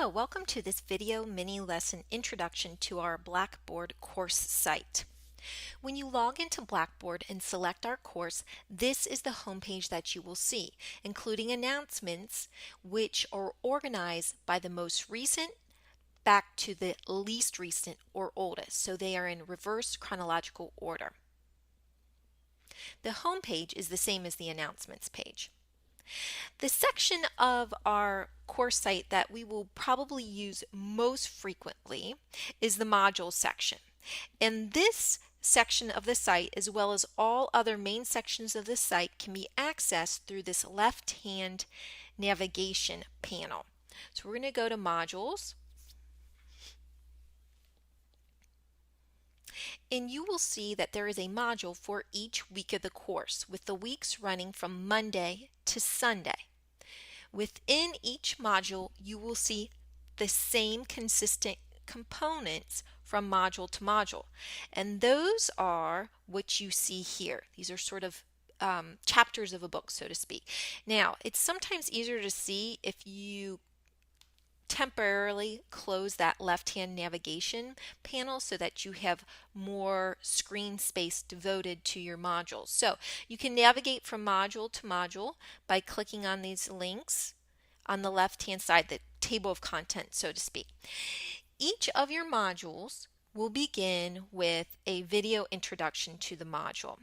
Hello, welcome to this video mini lesson introduction to our Blackboard course site. When you log into Blackboard and select our course, this is the homepage that you will see, including announcements which are organized by the most recent back to the least recent or oldest, so they are in reverse chronological order. The homepage is the same as the announcements page. The section of our course site that we will probably use most frequently is the module section. And this section of the site, as well as all other main sections of the site, can be accessed through this left-hand navigation panel. So we're going to go to modules. And you will see that there is a module for each week of the course, with the weeks running from Monday to Sunday. Within each module, you will see the same consistent components from module to module. And those are what you see here. These are sort of chapters of a book, so to speak. Now, it's sometimes easier to see if you temporarily close that left-hand navigation panel so that you have more screen space devoted to your modules. So you can navigate from module to module by clicking on these links on the left-hand side, the table of contents, so to speak. Each of your modules will begin with a video introduction to the module.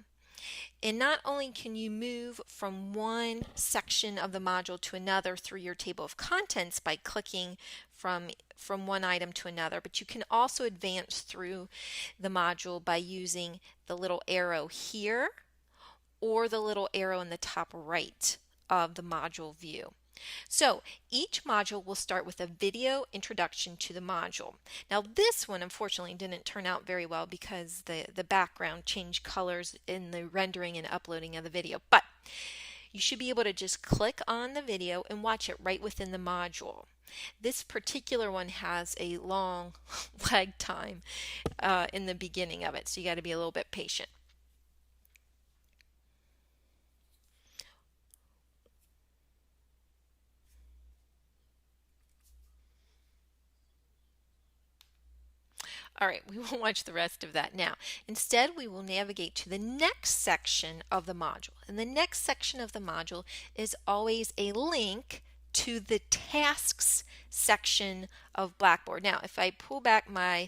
And not only can you move from one section of the module to another through your table of contents by clicking from one item to another, but you can also advance through the module by using the little arrow here or the little arrow in the top right of the module view. So each module will start with a video introduction to the module. Now this one unfortunately didn't turn out very well because the background changed colors in the rendering and uploading of the video, but you should be able to just click on the video and watch it right within the module. This particular one has a long lag time in the beginning of it, so you got to be a little bit patient. All right, we won't watch the rest of that now. Instead, we will navigate to the next section of the module. And the next section of the module is always a link to the tasks section of Blackboard. Now, if I pull back my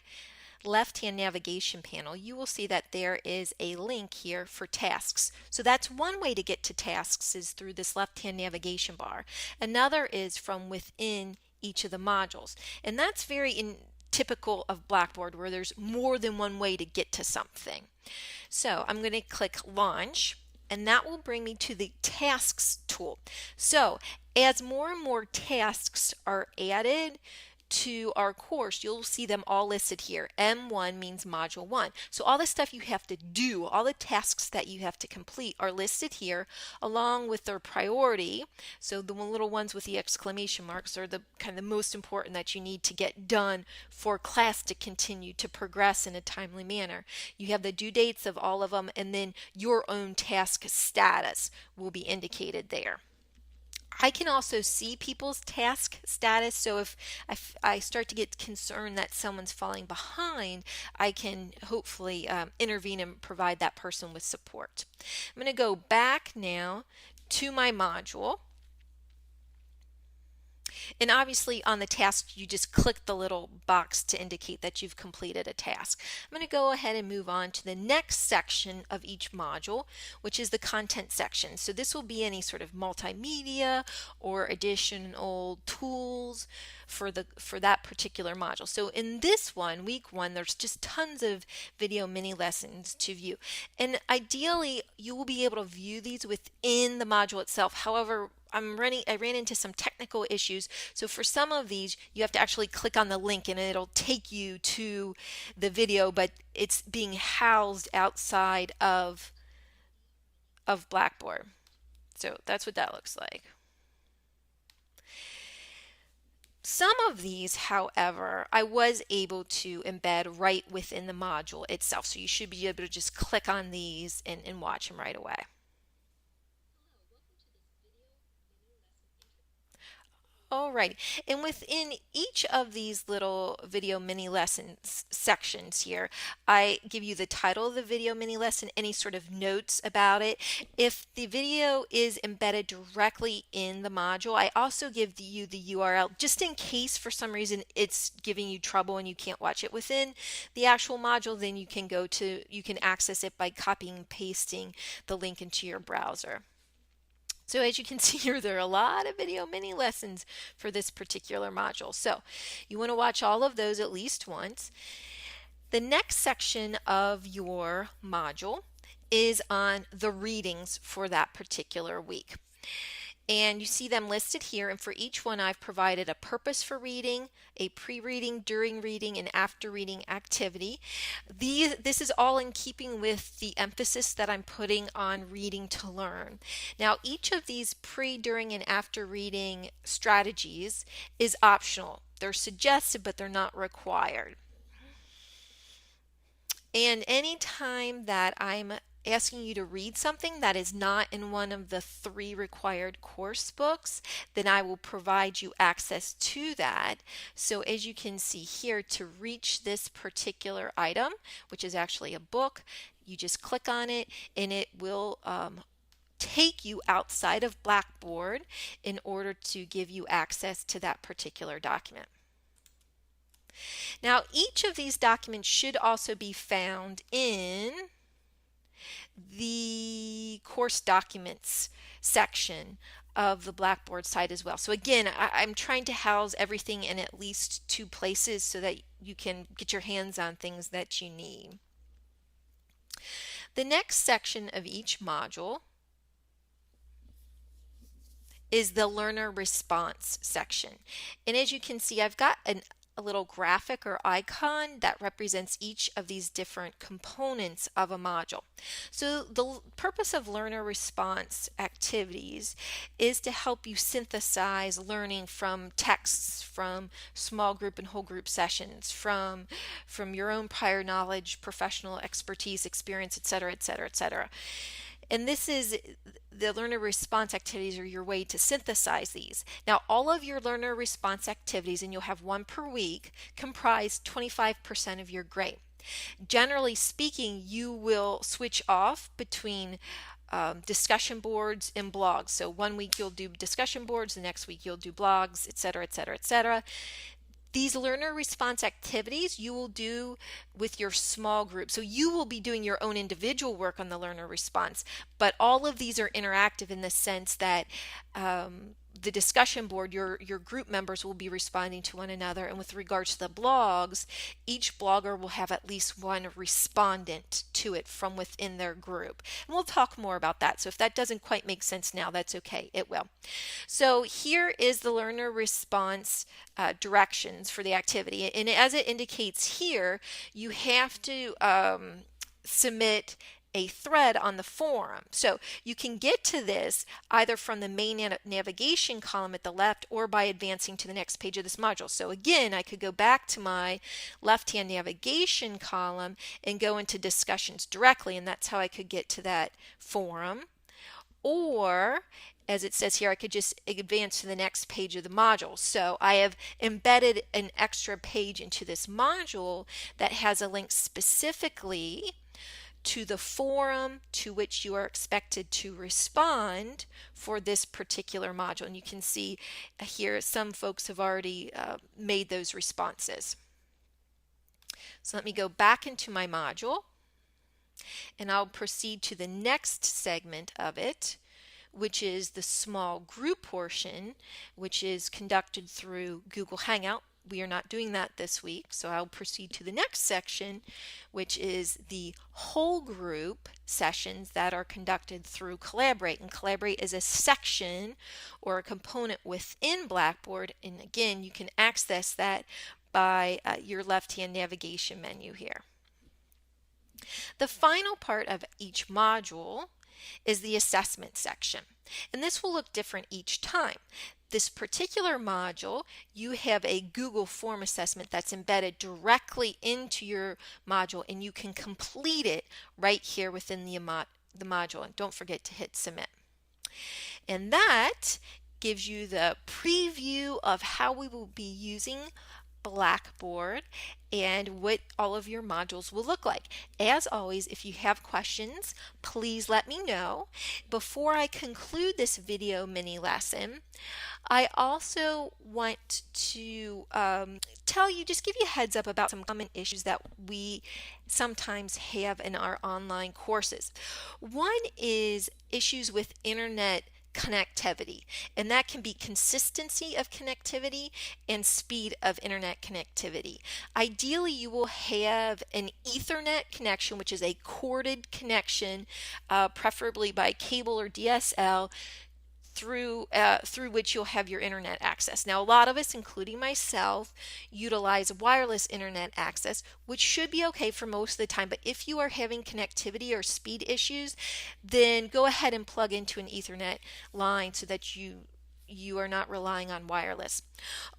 left-hand navigation panel, you will see that there is a link here for tasks. So that's one way to get to tasks is through this left-hand navigation bar. Another is from within each of the modules. And that's very typical of Blackboard, where there's more than one way to get to something. So I'm going to click Launch, and that will bring me to the Tasks tool. So as more and more tasks are added to our course, you'll see them all listed here. M1 means Module 1. So all the stuff you have to do, all the tasks that you have to complete are listed here along with their priority. So the little ones with the exclamation marks are the kind of the most important that you need to get done for class to continue to progress in a timely manner. You have the due dates of all of them, and then your own task status will be indicated there. I can also see people's task status, so if I start to get concerned that someone's falling behind, I can hopefully intervene and provide that person with support. I'm going to go back now to my module. And obviously on the task, you just click the little box to indicate that you've completed a task. I'm going to go ahead and move on to the next section of each module, which is the content section. So this will be any sort of multimedia or additional tools for that particular module. So in this one, week 1, there's just tons of video mini lessons to view. And ideally, you will be able to view these within the module itself. However, I ran into some technical issues, so for some of these you have to actually click on the link and it'll take you to the video, but it's being housed outside of Blackboard. So that's what that looks like. Some of these, however, I was able to embed right within the module itself, so you should be able to just click on these and watch them right away. Alright, and within each of these little video mini lessons sections here, I give you the title of the video mini lesson, any sort of notes about it. If the video is embedded directly in the module, I also give you the URL just in case for some reason it's giving you trouble and you can't watch it within the actual module, then you can access it by copying and pasting the link into your browser. So as you can see here, there are a lot of video mini lessons for this particular module. So you want to watch all of those at least once. The next section of your module is on the readings for that particular week. And you see them listed here, and for each one I've provided a purpose for reading, a pre-reading, during reading, and after reading activity. This is all in keeping with the emphasis that I'm putting on reading to learn. Now each of these pre, during, and after reading strategies is optional. They're suggested, but they're not required. And anytime that I'm asking you to read something that is not in one of the 3 required course books, then I will provide you access to that. So as you can see here, to reach this particular item, which is actually a book, you just click on it and it will take you outside of Blackboard in order to give you access to that particular document. Now each of these documents should also be found in the course documents section of the Blackboard site as well. So again, I'm trying to house everything in at least 2 places so that you can get your hands on things that you need. The next section of each module is the learner response section. And as you can see, I've got a little graphic or icon that represents each of these different components of a module. So the purpose of learner response activities is to help you synthesize learning from texts, from small group and whole group sessions, from your own prior knowledge, professional expertise, experience, etc., etc., etc. And this is the learner response activities are your way to synthesize these. Now all of your learner response activities, and you'll have 1 per week, comprise 25% of your grade. Generally speaking, you will switch off between discussion boards and blogs. So 1 week you'll do discussion boards, the next week you'll do blogs, etc., etc., etc. These learner response activities you will do with your small group. So you will be doing your own individual work on the learner response, but all of these are interactive in the sense that the discussion board, your group members will be responding to one another, and with regards to the blogs, each blogger will have at least 1 respondent to it from within their group. And we'll talk more about that. So if that doesn't quite make sense now, that's okay, it will. So here is the learner response directions for the activity, and as it indicates here, you have to submit a thread on the forum. So you can get to this either from the main navigation column at the left or by advancing to the next page of this module. So again, I could go back to my left-hand navigation column and go into discussions directly, and that's how I could get to that forum. Or as it says here, I could just advance to the next page of the module. So I have embedded an extra page into this module that has a link specifically to the forum to which you are expected to respond for this particular module. And you can see here some folks have already made those responses. So let me go back into my module and I'll proceed to the next segment of it, which is the small group portion, which is conducted through Google Hangout. We are not doing that this week, so I'll proceed to the next section, which is the whole group sessions that are conducted through Collaborate. And Collaborate is a section or a component within Blackboard, and again, you can access that by your left-hand navigation menu here. The final part of each module is the assessment section, and this will look different each time. This particular module, you have a Google form assessment that's embedded directly into your module, and you can complete it right here within the module. And don't forget to hit submit. And that gives you the preview of how we will be using Blackboard and what all of your modules will look like. As always, if you have questions, please let me know. Before I conclude this video mini lesson, I also want to just give you a heads up about some common issues that we sometimes have in our online courses. One is issues with internet connectivity, and that can be consistency of connectivity and speed of internet connectivity. Ideally, you will have an Ethernet connection, which is a corded connection, preferably by cable or DSL, through which you'll have your internet access. Now, a lot of us, including myself, utilize wireless internet access, which should be okay for most of the time. But if you are having connectivity or speed issues, then go ahead and plug into an Ethernet line so that you are not relying on wireless.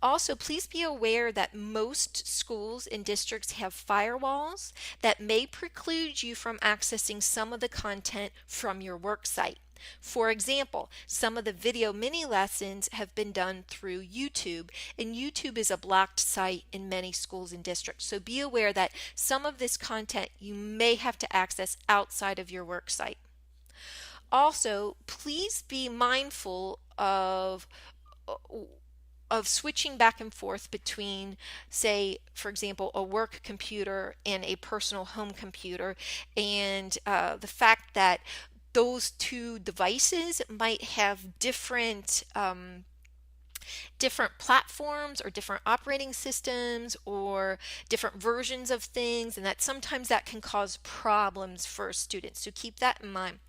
Also, please be aware that most schools and districts have firewalls that may preclude you from accessing some of the content from your work site. For example, some of the video mini lessons have been done through YouTube, and YouTube is a blocked site in many schools and districts. So be aware that some of this content you may have to access outside of your work site. Also, please be mindful of switching back and forth between, say, for example, a work computer and a personal home computer, and the fact that those two devices might have different platforms or different operating systems or different versions of things, and that sometimes that can cause problems for students. So keep that in mind.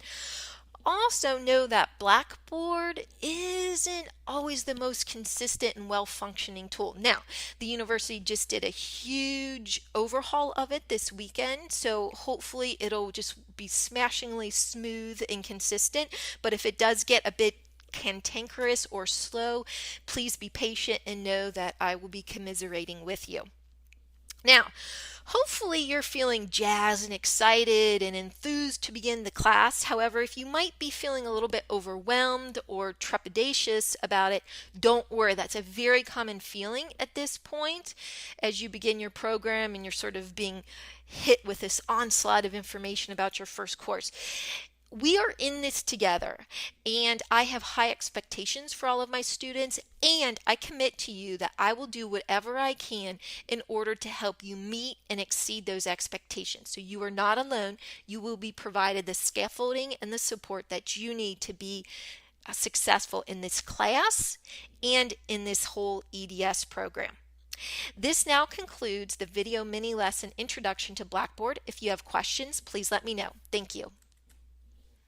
Also know that Blackboard isn't always the most consistent and well-functioning tool. Now, the university just did a huge overhaul of it this weekend, so hopefully it'll just be smashingly smooth and consistent. But if it does get a bit cantankerous or slow, please be patient and know that I will be commiserating with you. Now, hopefully you're feeling jazzed and excited and enthused to begin the class. However, if you might be feeling a little bit overwhelmed or trepidatious about it, don't worry. That's a very common feeling at this point as you begin your program and you're sort of being hit with this onslaught of information about your first course. We are in this together, and I have high expectations for all of my students, and I commit to you that I will do whatever I can in order to help you meet and exceed those expectations. So you are not alone. You will be provided the scaffolding and the support that you need to be successful in this class and in this whole EDS program. This now concludes the video mini lesson introduction to Blackboard. If you have questions, please let me know. Thank you.